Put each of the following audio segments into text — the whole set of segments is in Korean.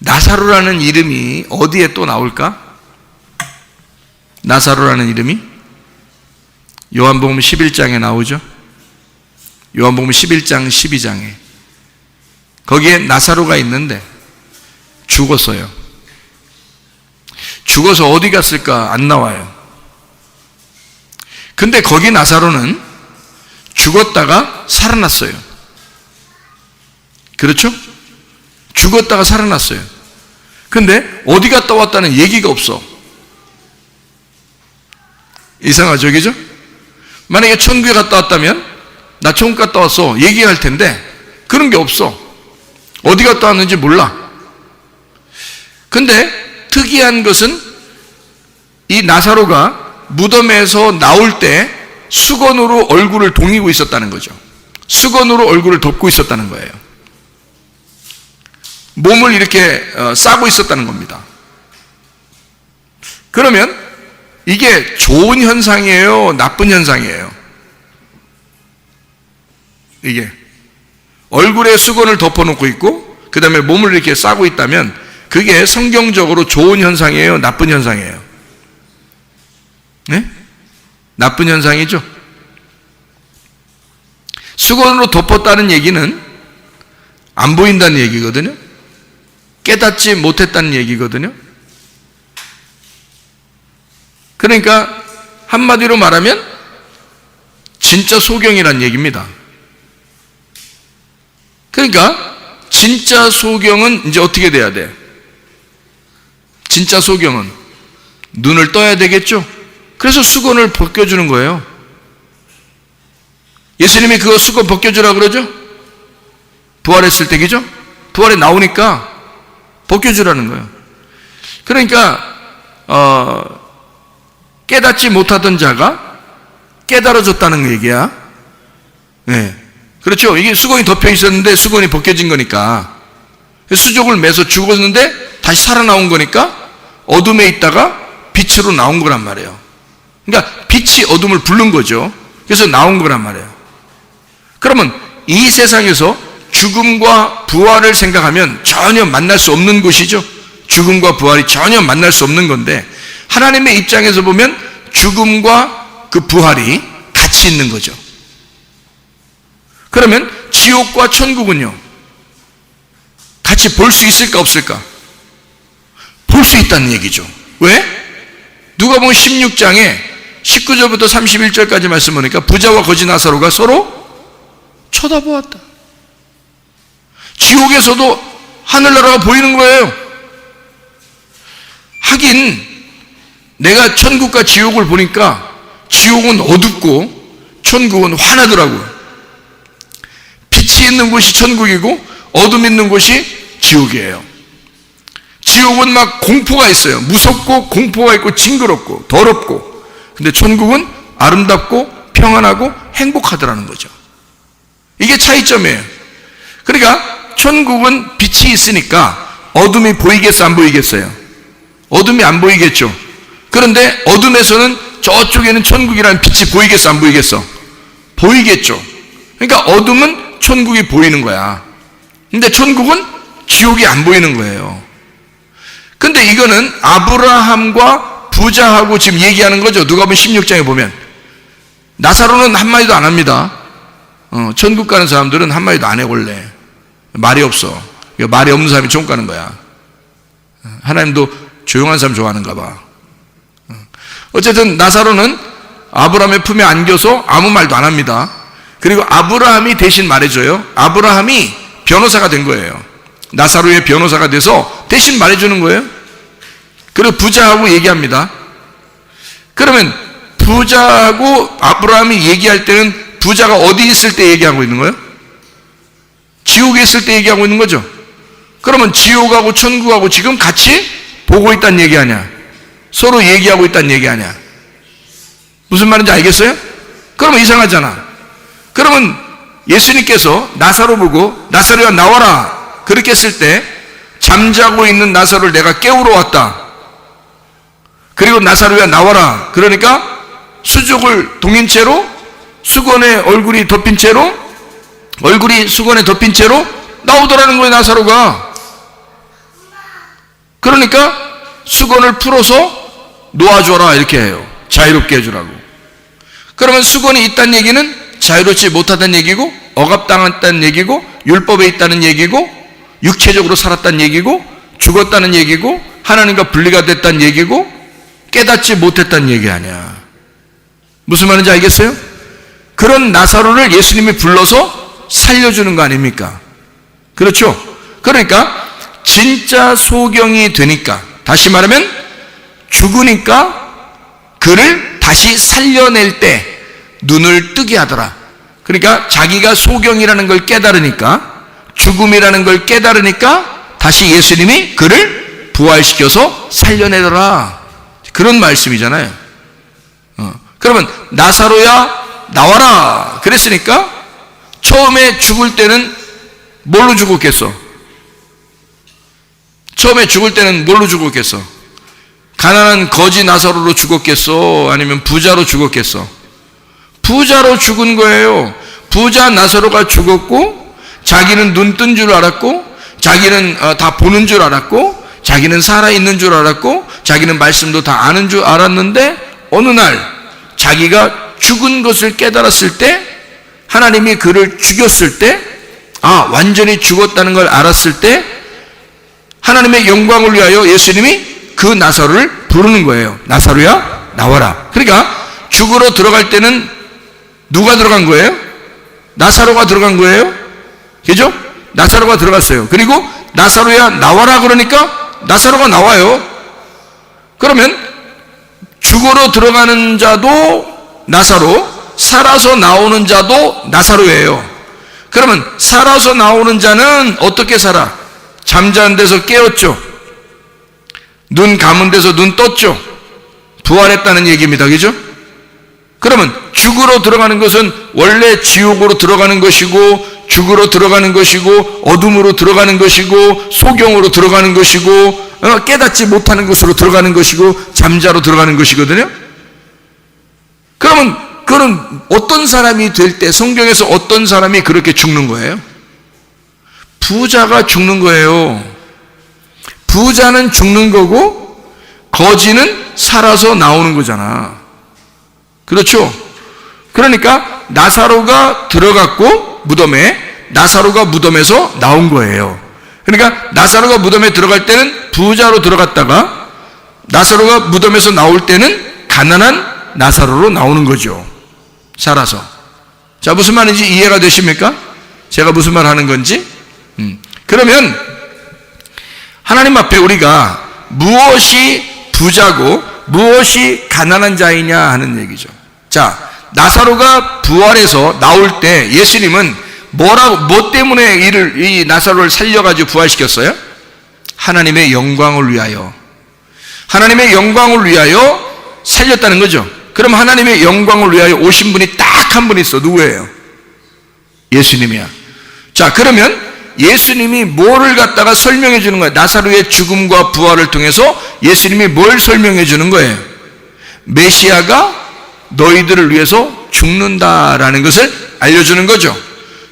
나사로라는 이름이 어디에 또 나올까? 나사로라는 이름이 요한복음 11장에 나오죠. 요한복음 11장 12장에 거기에 나사로가 있는데 죽었어요. 죽어서 어디 갔을까? 안 나와요. 근데 거기 나사로는 죽었다가 살아났어요. 그렇죠? 죽었다가 살아났어요. 근데 어디 갔다 왔다는 얘기가 없어. 이상하죠, 그죠? 만약에 천국에 갔다 왔다면 나 천국 갔다 왔어 얘기할 텐데 그런 게 없어. 어디 갔다 왔는지 몰라. 근데 특이한 것은 이 나사로가 무덤에서 나올 때 수건으로 얼굴을 동이고 있었다는 거죠. 수건으로 얼굴을 덮고 있었다는 거예요. 몸을 이렇게 싸고 있었다는 겁니다. 그러면 이게 좋은 현상이에요? 나쁜 현상이에요? 이게 얼굴에 수건을 덮어놓고 있고 그 다음에 몸을 이렇게 싸고 있다면 그게 성경적으로 좋은 현상이에요? 나쁜 현상이에요? 네? 나쁜 현상이죠. 수건으로 덮었다는 얘기는 안 보인다는 얘기거든요. 깨닫지 못했다는 얘기거든요. 그러니까 한마디로 말하면 진짜 소경이란 얘기입니다. 그러니까 진짜 소경은 이제 어떻게 돼야 돼? 진짜 소경은 눈을 떠야 되겠죠? 그래서 수건을 벗겨주는 거예요. 예수님이 그거 수건 벗겨주라 그러죠? 부활했을 때기죠? 부활에 나오니까 벗겨주라는 거예요. 그러니까 깨닫지 못하던 자가 깨달아졌다는 얘기야. 네. 그렇죠? 이게 수건이 덮여 있었는데 수건이 벗겨진 거니까 수족을 매서 죽었는데 다시 살아나온 거니까 어둠에 있다가 빛으로 나온 거란 말이에요. 그러니까 빛이 어둠을 부른 거죠. 그래서 나온 거란 말이에요. 그러면 이 세상에서 죽음과 부활을 생각하면 전혀 만날 수 없는 곳이죠. 죽음과 부활이 전혀 만날 수 없는 건데 하나님의 입장에서 보면 죽음과 그 부활이 같이 있는 거죠. 그러면 지옥과 천국은요 같이 볼 수 있을까 없을까? 볼 수 있다는 얘기죠. 왜? 누가복음 16장에 19절부터 31절까지 말씀 보니까 부자와 거지 나사로가 서로 쳐다보았다. 지옥에서도 하늘나라가 보이는 거예요. 하긴 내가 천국과 지옥을 보니까 지옥은 어둡고 천국은 환하더라고요. 빛이 있는 곳이 천국이고 어둠 있는 곳이 지옥이에요. 지옥은 막 공포가 있어요. 무섭고 공포가 있고 징그럽고 더럽고. 근데 천국은 아름답고 평안하고 행복하더라는 거죠. 이게 차이점이에요. 그러니까 천국은 빛이 있으니까 어둠이 보이겠어 안 보이겠어요? 어둠이 안 보이겠죠. 그런데 어둠에서는 저쪽에는 천국이라는 빛이 보이겠어 안 보이겠어? 보이겠죠. 그러니까 어둠은 천국이 보이는 거야. 근데 천국은 지옥이 안 보이는 거예요. 근데 이거는 아브라함과 부자하고 지금 얘기하는 거죠. 누가복음 16장에 보면 나사로는 한마디도 안 합니다. 천국 가는 사람들은 한마디도 안 해. 원래 말이 없어. 말이 없는 사람이 천국 가는 거야. 하나님도 조용한 사람 좋아하는가 봐. 어쨌든 나사로는 아브라함의 품에 안겨서 아무 말도 안 합니다. 그리고 아브라함이 대신 말해줘요. 아브라함이 변호사가 된 거예요. 나사로의 변호사가 돼서 대신 말해주는 거예요. 그리고 부자하고 얘기합니다. 그러면 부자하고 아브라함이 얘기할 때는 부자가 어디 있을 때 얘기하고 있는 거예요? 지옥에 있을 때 얘기하고 있는 거죠. 그러면 지옥하고 천국하고 지금 같이 보고 있다는 얘기 아니야? 서로 얘기하고 있다는 얘기 아니야? 무슨 말인지 알겠어요? 그러면 이상하잖아. 그러면 예수님께서 나사로 보고 나사로야 나와라 그렇게 했을 때 잠자고 있는 나사로를 내가 깨우러 왔다. 그리고 나사로야 나와라 그러니까 수족을 동인 채로 수건에 얼굴이 덮인 채로 얼굴이 수건에 덮인 채로 나오더라는 거예요. 나사로가. 그러니까 수건을 풀어서 놓아줘라 이렇게 해요. 자유롭게 해주라고. 그러면 수건이 있다는 얘기는 자유롭지 못하다는 얘기고, 억압당했다는 얘기고, 율법에 있다는 얘기고, 육체적으로 살았다는 얘기고, 죽었다는 얘기고, 하나님과 분리가 됐다는 얘기고, 깨닫지 못했다는 얘기 아니야. 무슨 말인지 알겠어요? 그런 나사로를 예수님이 불러서 살려주는 거 아닙니까? 그렇죠? 그러니까 진짜 소경이 되니까, 다시 말하면 죽으니까 그를 다시 살려낼 때 눈을 뜨게 하더라. 그러니까 자기가 소경이라는 걸 깨달으니까, 죽음이라는 걸 깨달으니까 다시 예수님이 그를 부활시켜서 살려내더라. 그런 말씀이잖아요. 그러면 나사로야 나와라 그랬으니까 처음에 죽을 때는 뭘로 죽었겠어? 처음에 죽을 때는 뭘로 죽었겠어? 가난한 거지 나사로로 죽었겠어? 아니면 부자로 죽었겠어? 부자로 죽은 거예요. 부자 나사로가 죽었고, 자기는 눈 뜬 줄 알았고, 자기는 다 보는 줄 알았고, 자기는 살아있는 줄 알았고, 자기는 말씀도 다 아는 줄 알았는데, 어느 날 자기가 죽은 것을 깨달았을 때, 하나님이 그를 죽였을 때, 완전히 죽었다는 걸 알았을 때, 하나님의 영광을 위하여 예수님이 그 나사로를 부르는 거예요. 나사로야 나와라. 그러니까 죽으러 들어갈 때는 누가 들어간 거예요? 나사로가 들어간 거예요. 그죠? 나사로가 들어갔어요. 그리고 나사로야 나와라 그러니까 나사로가 나와요. 그러면 죽으러 들어가는 자도 나사로, 살아서 나오는 자도 나사로예요. 그러면 살아서 나오는 자는 어떻게 살아? 잠자는 데서 깨었죠. 눈 감은 데서 눈 떴죠. 부활했다는 얘기입니다. 그죠? 그러면 죽으러 들어가는 것은 원래 지옥으로 들어가는 것이고, 죽으러 들어가는 것이고, 어둠으로 들어가는 것이고, 소경으로 들어가는 것이고, 깨닫지 못하는 것으로 들어가는 것이고, 잠자로 들어가는 것이거든요. 그러면 그는 어떤 사람이 될 때, 성경에서 어떤 사람이 그렇게 죽는 거예요? 부자가 죽는 거예요. 부자는 죽는 거고, 거지는 살아서 나오는 거잖아. 그렇죠? 그러니까 나사로가 들어갔고, 무덤에, 나사로가 무덤에서 나온 거예요. 그러니까 나사로가 무덤에 들어갈 때는 부자로 들어갔다가, 나사로가 무덤에서 나올 때는 가난한 나사로로 나오는 거죠. 살아서. 자, 무슨 말인지 이해가 되십니까? 제가 무슨 말 하는 건지? 그러면 하나님 앞에 우리가 무엇이 부자고 무엇이 가난한 자이냐 하는 얘기죠. 자, 나사로가 부활해서 나올 때 예수님은 뭐 때문에 이 나사로를 살려가지고 부활시켰어요? 하나님의 영광을 위하여. 하나님의 영광을 위하여 살렸다는 거죠. 그럼 하나님의 영광을 위하여 오신 분이 딱 한 분 있어. 누구예요? 예수님이야. 자, 그러면 예수님이 뭐를 갖다가 설명해 주는 거예요? 나사로의 죽음과 부활을 통해서 예수님이 뭘 설명해 주는 거예요? 메시아가 너희들을 위해서 죽는다라는 것을 알려주는 거죠.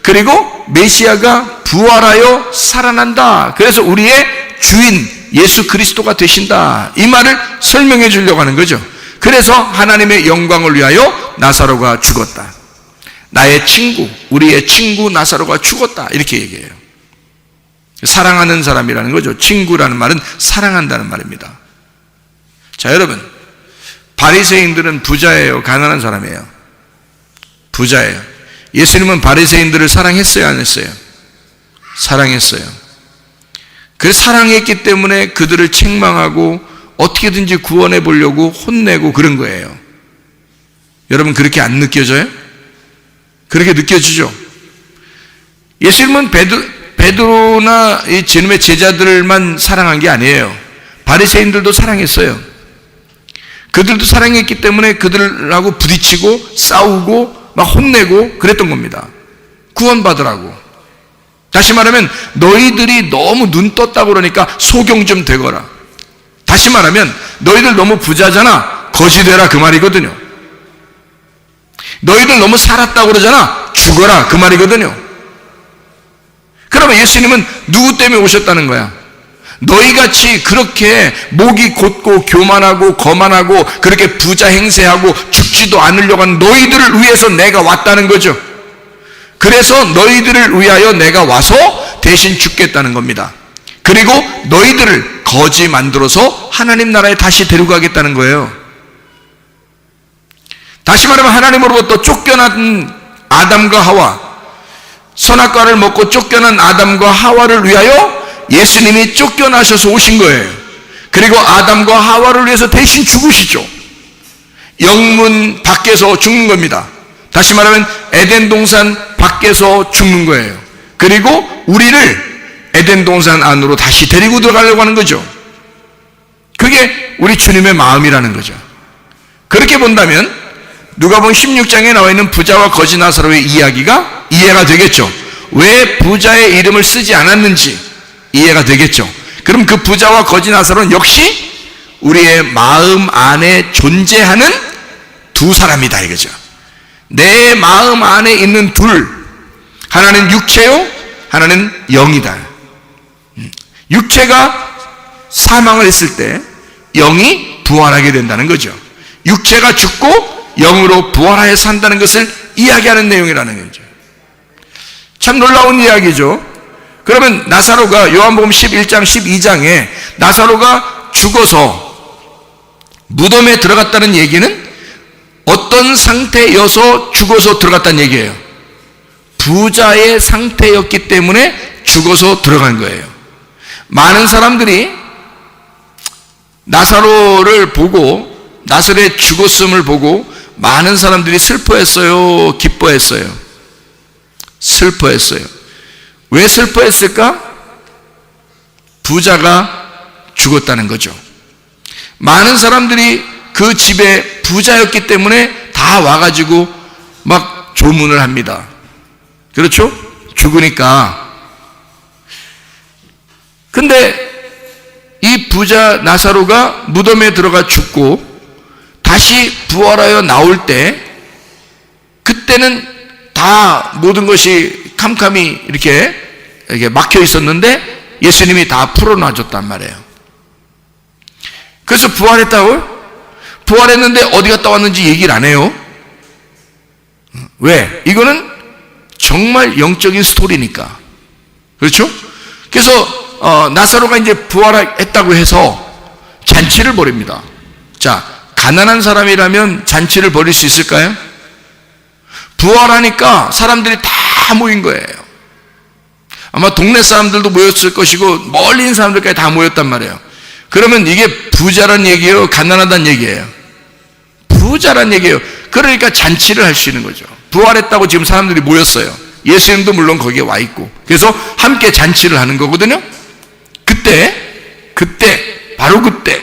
그리고 메시아가 부활하여 살아난다. 그래서 우리의 주인 예수 그리스도가 되신다. 이 말을 설명해 주려고 하는 거죠. 그래서 하나님의 영광을 위하여 나사로가 죽었다. 나의 친구, 우리의 친구 나사로가 죽었다. 이렇게 얘기해요. 사랑하는 사람이라는 거죠. 친구라는 말은 사랑한다는 말입니다. 자, 여러분, 바리새인들은 부자예요, 가난한 사람이에요? 부자예요. 예수님은 바리새인들을 사랑했어요, 안 했어요? 사랑했어요. 그래서 사랑했기 때문에 그들을 책망하고 어떻게든지 구원해 보려고 혼내고 그런 거예요. 여러분, 그렇게 안 느껴져요? 그렇게 느껴지죠? 예수님은 베드로나 이 제놈의 제자들만 사랑한 게 아니에요. 바리새인들도 사랑했어요. 그들도 사랑했기 때문에 그들하고 부딪히고 싸우고 막 혼내고 그랬던 겁니다. 구원받으라고. 다시 말하면 너희들이 너무 눈 떴다고 그러니까 소경 좀 되거라. 다시 말하면 너희들 너무 부자잖아, 거지 되라, 그 말이거든요. 너희들 너무 살았다고 그러잖아, 죽어라, 그 말이거든요. 그러면 예수님은 누구 때문에 오셨다는 거야? 너희같이 그렇게 목이 곧고 교만하고 거만하고 그렇게 부자 행세하고 죽지도 않으려고 하는 너희들을 위해서 내가 왔다는 거죠. 그래서 너희들을 위하여 내가 와서 대신 죽겠다는 겁니다. 그리고 너희들을 거지 만들어서 하나님 나라에 다시 데려가겠다는 거예요. 다시 말하면 하나님으로부터 쫓겨난 아담과 하와, 선악과를 먹고 쫓겨난 아담과 하와를 위하여 예수님이 쫓겨나셔서 오신 거예요. 그리고 아담과 하와를 위해서 대신 죽으시죠. 영문 밖에서 죽는 겁니다. 다시 말하면 에덴 동산 밖에서 죽는 거예요. 그리고 우리를 에덴 동산 안으로 다시 데리고 들어가려고 하는 거죠. 그게 우리 주님의 마음이라는 거죠. 그렇게 본다면 누가복음 16장에 나와 있는 부자와 거지 나사로의 이야기가 이해가 되겠죠. 왜 부자의 이름을 쓰지 않았는지 이해가 되겠죠. 그럼 그 부자와 거지 나사로는 역시 우리의 마음 안에 존재하는 두 사람이다 이거죠. 내 마음 안에 있는 둘, 하나는 육체요, 하나는 영이다. 육체가 사망을 했을 때 영이 부활하게 된다는 거죠. 육체가 죽고 영으로 부활하여 산다는 것을 이야기하는 내용이라는 거죠. 참 놀라운 이야기죠. 그러면 나사로가 요한복음 11장 12장에 나사로가 죽어서 무덤에 들어갔다는 얘기는 어떤 상태여서 죽어서 들어갔다는 얘기예요. 부자의 상태였기 때문에 죽어서 들어간 거예요. 많은 사람들이 나사로를 보고 나사로의 죽었음을 보고 많은 사람들이 슬퍼했어요, 기뻐했어요? 슬퍼했어요. 왜 슬퍼했을까? 부자가 죽었다는 거죠. 많은 사람들이 그 집에 부자였기 때문에 다 와가지고 막 조문을 합니다. 그렇죠? 죽으니까. 근데 이 부자 나사로가 무덤에 들어가 죽고 다시 부활하여 나올 때 그때는 다 모든 것이 캄캄이 이렇게 막혀 있었는데 예수님이 다 풀어놔줬단 말이에요. 그래서 부활했다고요? 부활했는데 어디 갔다 왔는지 얘기를 안 해요. 왜? 이거는 정말 영적인 스토리니까. 그렇죠? 그래서 나사로가 이제 부활했다고 해서 잔치를 벌입니다. 자, 가난한 사람이라면 잔치를 벌일 수 있을까요? 부활하니까 사람들이 다 모인 거예요. 아마 동네 사람들도 모였을 것이고 멀리 있는 사람들까지 다 모였단 말이에요. 그러면 이게 부자란 얘기예요? 가난하다는 얘기예요? 부자란 얘기예요. 그러니까 잔치를 할 수 있는 거죠. 부활했다고 지금 사람들이 모였어요. 예수님도 물론 거기에 와 있고. 그래서 함께 잔치를 하는 거거든요. 바로 그때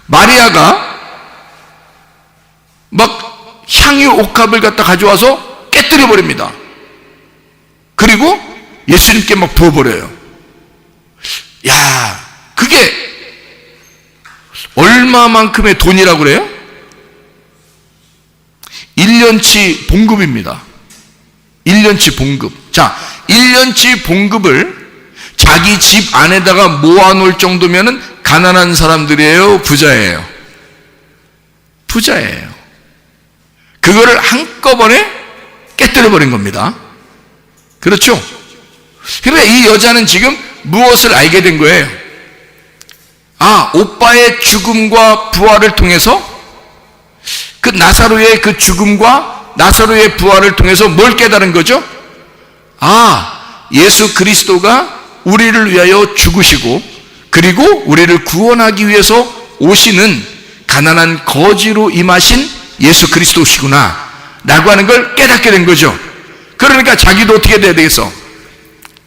마리아가 막 향유 옥합을 갖다 가져와서 깨뜨려 버립니다. 그리고 예수님께 막 부어버려요. 야, 그게 얼마만큼의 돈이라고 그래요? 1년치 봉급입니다. 1년치 봉급. 자, 1년치 봉급을 자기 집 안에다가 모아놓을 정도면은 가난한 사람들이에요? 부자예요? 부자예요. 그거를 한꺼번에 깨뜨려버린 겁니다. 그렇죠? 그러니까 이 여자는 지금 무엇을 알게 된 거예요? 아, 오빠의 죽음과 부활을 통해서 그 나사로의 그 죽음과 나사로의 부활을 통해서 뭘 깨달은 거죠? 아, 예수 그리스도가 우리를 위하여 죽으시고 그리고 우리를 구원하기 위해서 오시는 가난한 거지로 임하신 예수 그리스도시구나 라고 하는 걸 깨닫게 된 거죠. 그러니까 자기도 어떻게 돼야 되겠어?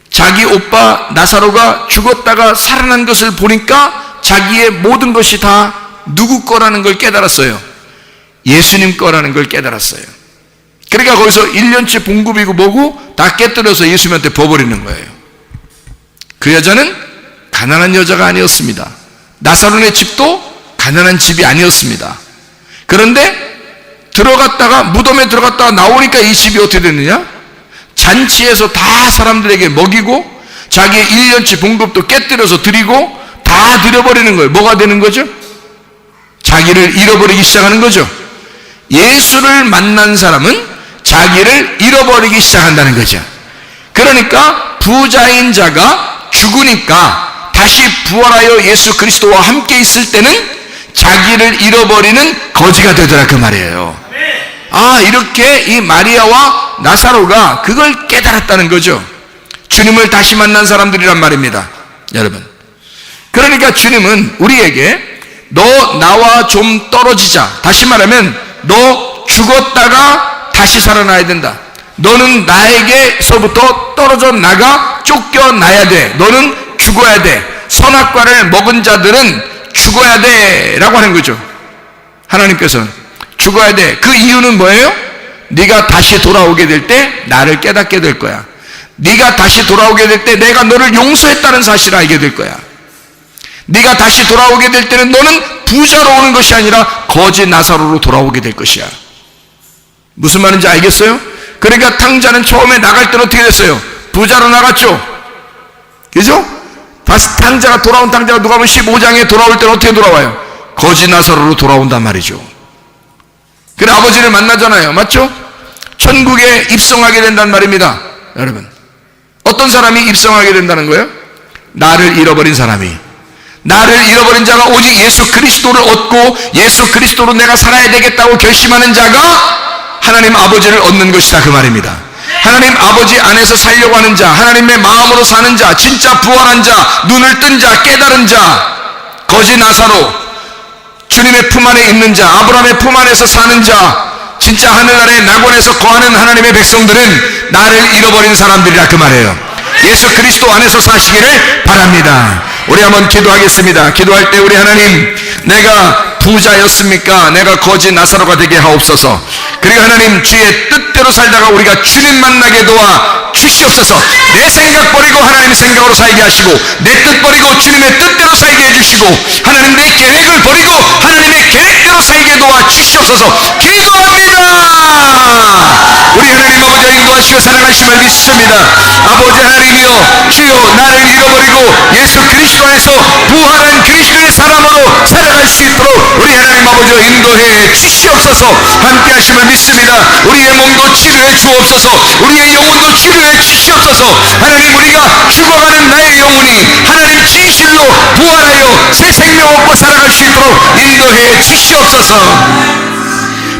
자기 오빠 나사로가 죽었다가 살아난 것을 보니까 자기의 모든 것이 다 누구 거라는 걸 깨달았어요. 예수님 거라는 걸 깨달았어요. 그러니까 거기서 1년치 봉급이고 뭐고 다 깨뜨려서 예수님한테 부어버리는 거예요. 그 여자는 가난한 여자가 아니었습니다. 나사로의 집도 가난한 집이 아니었습니다. 그런데 들어갔다가 무덤에 들어갔다가 나오니까 이 집이 어떻게 됐느냐? 잔치에서 다 사람들에게 먹이고 자기의 1년치 봉급도 깨뜨려서 드리고 다 드려버리는 거예요. 뭐가 되는 거죠? 자기를 잃어버리기 시작하는 거죠. 예수를 만난 사람은 자기를 잃어버리기 시작한다는 거죠. 그러니까 부자인 자가 죽으니까 다시 부활하여 예수 그리스도와 함께 있을 때는 자기를 잃어버리는 거지가 되더라 그 말이에요. 아, 이렇게 이 마리아와 나사로가 그걸 깨달았다는 거죠. 주님을 다시 만난 사람들이란 말입니다, 여러분. 그러니까 주님은 우리에게 너 나와 좀 떨어지자, 다시 말하면 너 죽었다가 다시 살아나야 된다. 너는 나에게서부터 떨어져 나가 쫓겨나야 돼. 너는 죽어야 돼. 선악과를 먹은 자들은 죽어야 돼 라고 하는 거죠. 하나님께서는 죽어야 돼. 그 이유는 뭐예요? 네가 다시 돌아오게 될 때 나를 깨닫게 될 거야. 네가 다시 돌아오게 될 때 내가 너를 용서했다는 사실을 알게 될 거야. 네가 다시 돌아오게 될 때는 너는 부자로 오는 것이 아니라 거지 나사로로 돌아오게 될 것이야. 무슨 말인지 알겠어요? 그러니까 탕자는 처음에 나갈 때는 어떻게 됐어요? 부자로 나갔죠. 그죠? 다시 탕자가 돌아온 탕자가 누가 보면 15장에 돌아올 때는 어떻게 돌아와요? 거지 나사로로 돌아온단 말이죠. 그래 아버지를 만나잖아요. 맞죠? 천국에 입성하게 된단 말입니다. 여러분, 어떤 사람이 입성하게 된다는 거예요? 나를 잃어버린 사람이. 나를 잃어버린 자가 오직 예수 그리스도를 얻고 예수 그리스도로 내가 살아야 되겠다고 결심하는 자가 하나님 아버지를 얻는 것이다 그 말입니다. 하나님 아버지 안에서 살려고 하는 자, 하나님의 마음으로 사는 자, 진짜 부활한 자, 눈을 뜬 자, 깨달은 자, 거지 나사로, 주님의 품 안에 있는 자, 아브라함의 품 안에서 사는 자, 진짜 하늘 아래 낙원에서 거하는 하나님의 백성들은 나를 잃어버린 사람들이라 그 말이에요. 예수 그리스도 안에서 사시기를 바랍니다. 우리 한번 기도하겠습니다. 기도할 때 우리 하나님, 내가 부자였습니까? 내가 거지 나사로가 되게 하옵소서. 그리고 하나님, 주의 뜻대로 살다가 우리가 주님 만나게 도와 주시옵소서. 내 생각 버리고 하나님 생각으로 살게 하시고, 내 뜻 버리고 주님의 뜻대로 살게 해주시고, 하나님 내 계획을 버리고 하나님의 계획대로 살게 도와 주시옵소서. 기도합니다. 우리 하나님 아버지가 인도하시고 사랑하심을 믿습니다. 아버지 하나님이여, 주여 나를 잃어버리고 예수 그리스도 안에서 부활한 그리스도의 사람으로 살아갈 수 있도록 우리 하나님 아버지여 인도해 주시옵소서. 함께 하심을 믿습니다. 우리의 몸도 치료해 주옵소서. 우리의 영혼도 치료해 주시옵소서. 하나님, 우리가 죽어가는 나의 영혼이 하나님 진실로 부활하여 새 생명 얻고 살아갈 수 있도록 인도해 주시옵소서.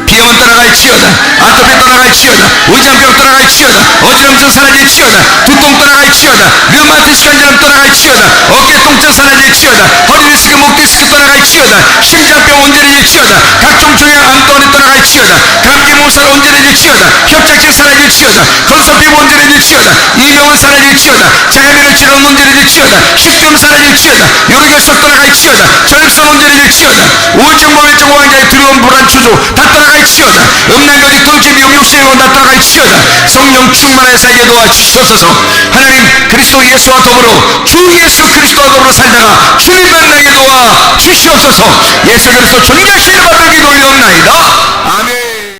비염은 떠나갈지어다. 아토피 떠나갈지어다. 의장병 떠나갈지어다. 어지럼증 사라질지어다. 두통 떠나갈지어다. 류마티스 관절염 떠나갈지어다. 어깨 통증 사라질지어다. 허리 디스크, 목 디스크 떠나갈지어다. 심장병 온전해질지어다. 각종 종양 암 또한 떠나갈지어다. 감기 몸살 온전해질지어다. 협착증 사라질지어다. 건선 피부 온전해질지어다. 이명은 사라질지어다. 장애면을 치료는 온전해질지어다. 식도염 사라질지어다. 요로결석 떠나갈지어다. 저혈선 온전해질지어다. 우울증, 고혈증, 고환자의 두려움, 불안, 추조 다 떠나갈지어다. 음란거리, 통치, 미용, 욕심의 원 다 떠나갈지어다. 성령 충만하여 살게 도와주시옵소서. 하나님, 그리스도 예수와 더불어 주 예수 그리스도와 더불어 살다가 주님 만나게 도와주시옵소서. 예수 그리스도 존귀하신 이름 앞에 기도 올려옵나이다. 아멘.